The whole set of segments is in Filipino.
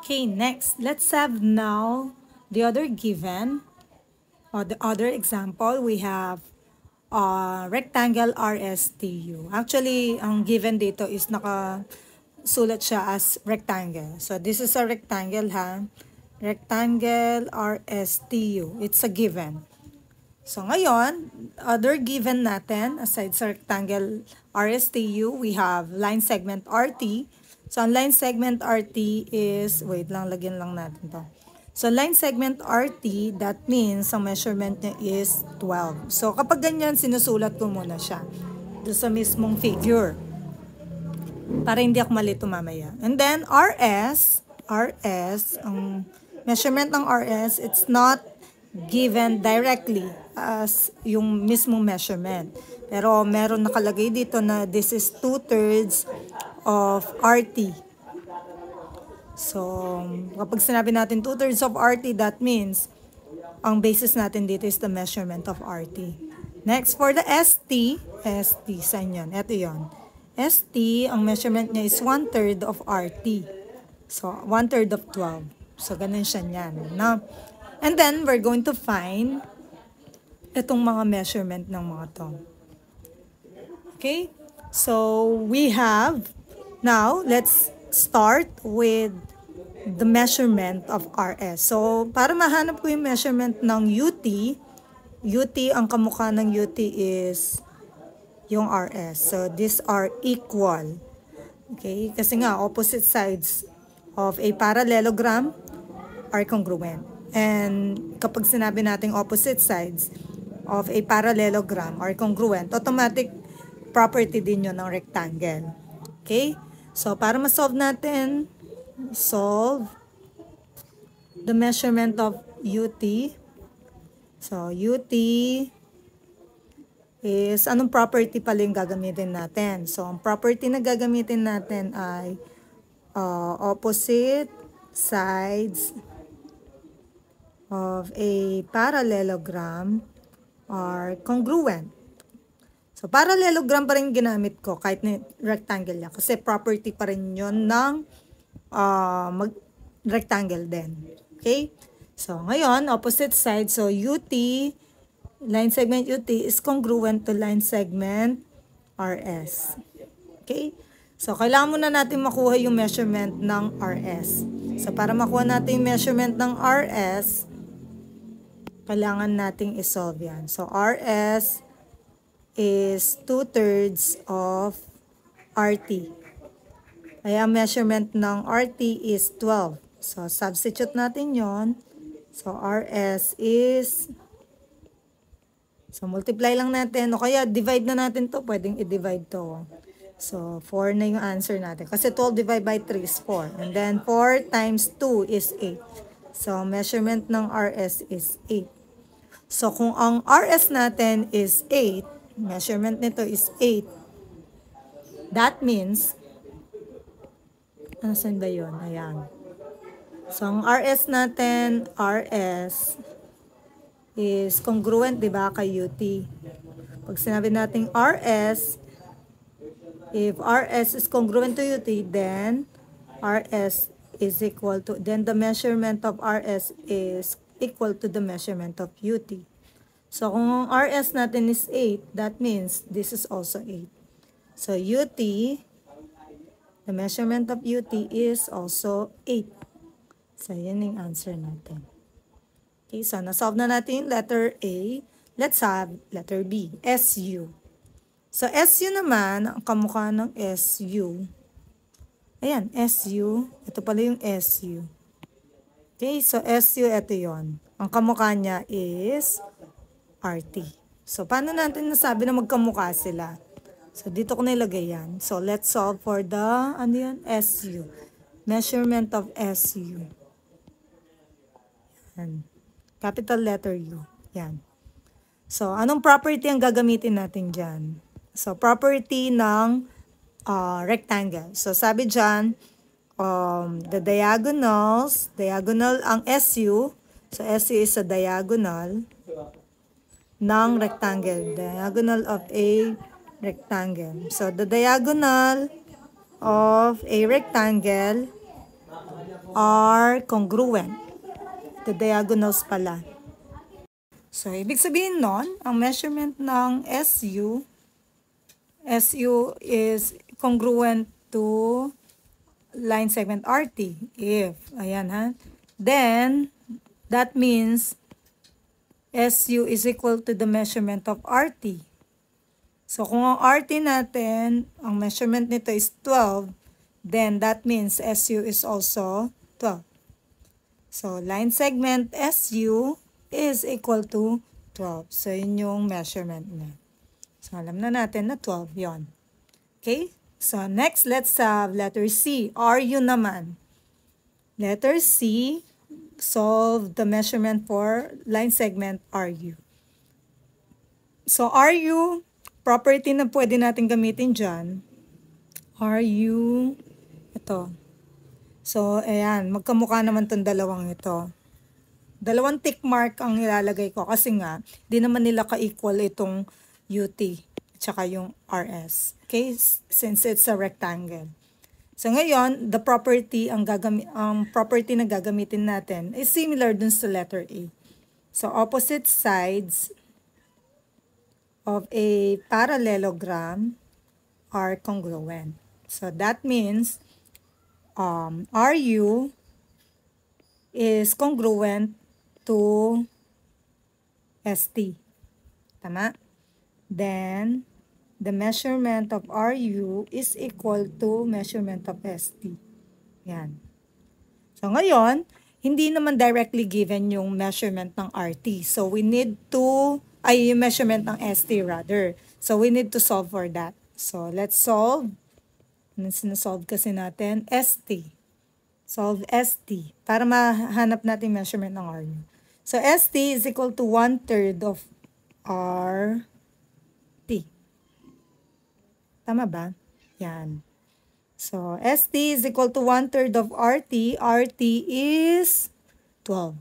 Okay, next, let's have now the other given, or the other example. We have rectangle RSTU. Actually, ang given dito is nakasulat siya as rectangle. So, this is a rectangle, ha? Rectangle RSTU. It's a given. So, ngayon, other given natin, aside sa rectangle RSTU, we have line segment RT. So, ang line segment RT is, wait lang, lagyan lang natin to. So, line segment RT, that means ang measurement niya is 12. So, kapag ganyan, sinusulat ko muna siya doon sa mismong figure para hindi ako malito mamaya. And then, RS, ang measurement ng RS, it's not given directly as yung mismong measurement. Pero meron nakalagay dito na this is 2/3 of RT. So, kapag sinabi natin 2/3 of RT, that means ang basis natin dito is the measurement of RT. Next, for the ST, saan yan? Ito yun. ST, ang measurement niya is 1/3 of RT. So, 1/3 of 12. So, ganun siya niyan. No? And then, we're going to find itong mga measurement ng mga to. Okay? So, we have, now, let's start with the measurement of RS. So, para mahanap ko yung measurement ng UT, ang kamukha ng UT is yung RS. So, these are equal. Okay? Kasi nga, opposite sides of a parallelogram are congruent. And kapag sinabi natin opposite sides of a parallelogram are congruent, automatic property din yun ng rectangle. Okay? So, para ma-solve natin, solve the measurement of UT. So, UT is, anong property pala yung gagamitin natin? So, ang property na gagamitin natin ay opposite sides of a parallelogram are congruent. So, parallelogram pa rin ginamit ko kahit na rectangle yan. Kasi property pa rin yun ng rectangle din. Okay? So, ngayon, opposite side. So, UT, line segment UT is congruent to line segment RS. Okay? So, kailangan muna natin makuha yung measurement ng RS. So, para makuha natin yung measurement ng RS, kailangan nating isolve yan. So, RS is 2/3 of RT. Kaya measurement ng RT is 12. So, substitute natin yon. So, RS is, so, multiply lang natin. O kaya, divide na natin to. Pwedeng i-divide to. So, 4 na yung answer natin. Kasi 12 divided by 3 is 4. And then, 4 times 2 is 8. So, measurement ng RS is 8. So, kung ang RS natin is 8, measurement nito is 8, that means, saan ba yun? Ayan. So, ang RS natin, RS, is congruent, di ba, kay UT. Pag sinabi natin RS, if RS is congruent to UT, then RS is equal to, then the measurement of RS is equal to the measurement of UT. So, kung ang RS natin is 8, that means this is also 8. So, UT, the measurement of UT is also 8. So, yan yung answer natin. Okay, so, nasolve na natin yung letter A. Let's have letter B, SU. So, SU naman, ang kamukha ng SU. Ayan, SU. Ito pala yung SU. Okay, so SU, ito yon. Ang kamukha niya is RT. So, paano natin nasabi na magkamukha sila? So, dito ko nilagay yan. So, let's solve for the, ano yan? SU. Measurement of SU. Yan. Capital letter U. Yan. So, anong property ang gagamitin natin dyan? So, property ng rectangle. So, sabi dyan, the diagonal ang SU. So, SU is a diagonal ng rectangle. Diagonal of a rectangle. So, the diagonal of a rectangle are congruent. The diagonals pala. So, ibig sabihin nun, ang measurement ng SU is congruent to line segment RT. If, ayan ha. Then, that means SU is equal to the measurement of RT. So, kung ang RT natin, ang measurement nito is 12, then that means SU is also 12. So, line segment SU is equal to 12. So, yun yung measurement niya. So, alam na natin na 12 yon. Okay? So, next, let's have letter C. RU naman. Letter C, solve the measurement for line segment RU. So, RU, property na pwede natin gamitin dyan. RU, ito. So, ayan, magkamukha naman itong dalawang ito. Dalawang tick mark ang nilalagay ko kasi nga, di naman nila ka-equal itong UT tsaka yung RS. Okay? Since it's a rectangle. So ngayon, the property ang property na gagamitin natin is similar dun sa letter A. So opposite sides of a parallelogram are congruent. So that means RU is congruent to ST. Tama? Then, the measurement of RU is equal to measurement of ST. Yan. So, ngayon, hindi naman directly given yung measurement ng RT. So, we need to, yung measurement ng ST rather. So, we need to solve for that. So, let's solve. Ano sinasolve kasi natin? ST. Solve ST para mahanap natin measurement ng RU. So, ST is equal to 1/3 of RT. Tama ba? Yan. So, ST is equal to 1/3 of RT. RT is 12.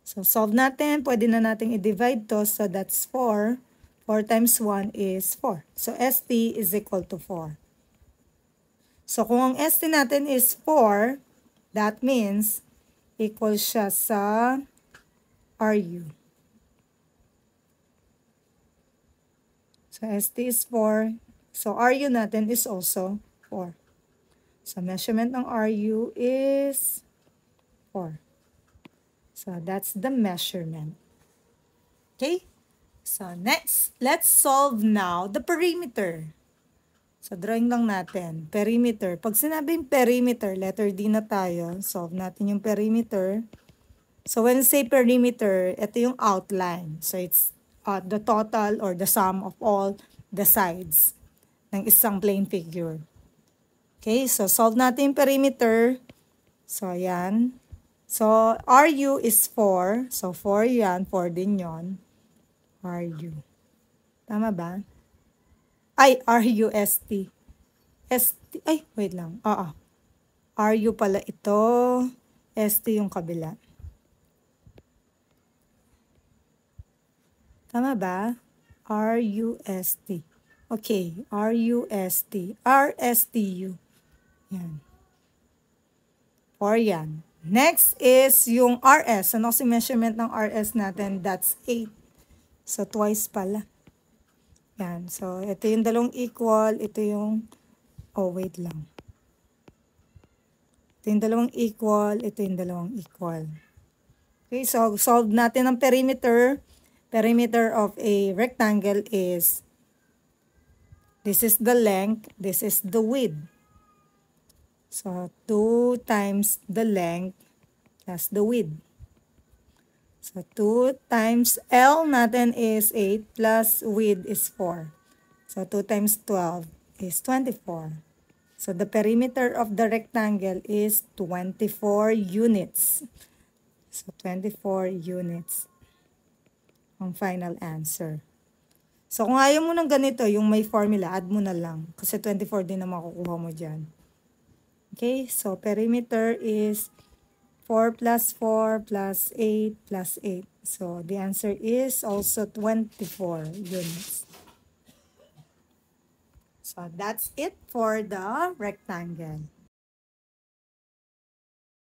So, solve natin. Pwede na natin i-divide to. So, that's 4. 4 times 1 is 4. So, ST is equal to 4. So, kung ang ST natin is 4, that means equal siya sa RU. So, ST is 4. So, RU natin is also 4. So, measurement ng RU is 4. So, that's the measurement. Okay? So, next, let's solve now the perimeter. So, drawing lang natin. Perimeter. Pag sinabing perimeter, letter D na tayo. Solve natin yung perimeter. So, when we say perimeter, ito yung outline. So, it's the total or the sum of all the sides ng isang plane figure. Okay, so solve natin yung perimeter. So, ayan. So, RU is 4. So, 4 yan. 4 din yon. RU. Tama ba? Ay, RUST. ST. Ay, wait lang. RU pala ito. ST yung kabila. Tama ba? RUST. Okay, RUST. RSTU. Yan. 4 yan. Next is yung RS. Ano kasi measurement ng RS natin? That's 8. So, twice pala. Yan. So, ito yung dalawang equal. Ito yung, wait lang. Ito yung dalawang equal. Ito yung dalawang equal. Okay, so, solve natin ang perimeter. Perimeter of a rectangle is, this is the length, this is the width. So, 2 times the length plus the width. So, 2 times L natin is 8 plus width is 4. So, 2 times 12 is 24. So, the perimeter of the rectangle is 24 units. So, 24 units. Ang final answer. So, kung ayaw mo ng ganito, yung may formula, add mo na lang. Kasi 24 din na makukuha mo dyan. Okay, so perimeter is 4 plus 4 plus 8 plus 8. So, the answer is also 24 units. So, that's it for the rectangle.